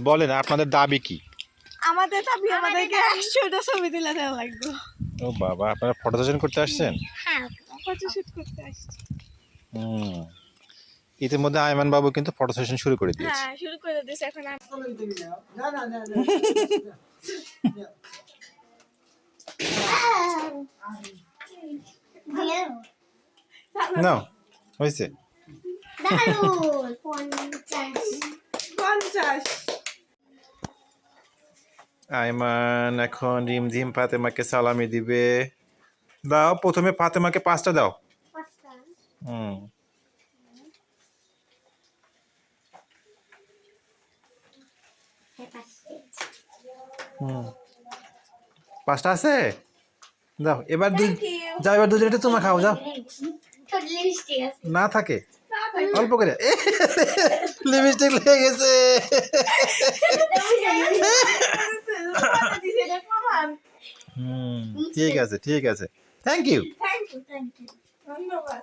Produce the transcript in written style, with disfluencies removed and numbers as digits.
বলেন আপনাদের দাবি কি? আমাদের দাবি আমাদেরকে 100টা ছবি তুলে দেওয়া লাগবে। ও বাবা, আপনারা ফটো সেশন করতে আসছেন? হ্যাঁ, ফটোশুট করতে আসছি। হুম, ইতিমধ্যে আয়মান বাবু কিন্তু ফটো সেশন শুরু করে দিয়েছে। হ্যাঁ, শুরু করে দিয়েছে এখন নাও, হয়েছে। 50। আয়মান এখন রিমঝিম ফাতেমাকে সালামি দিবে। দাও, প্রথমে ফাতেমাকে 5টা দাও। হুম, হুম, 5টা আছে। দাও এবার যাও, এবার দুজনে একটু চুমা খাও, যাও। না থাকে, অল্প করে। লিপস্টিক লেগে গেছে। হুম, ঠিক আছে, ঠিক আছে। Thank you. থ্যাংক ইউ, ধন্যবাদ।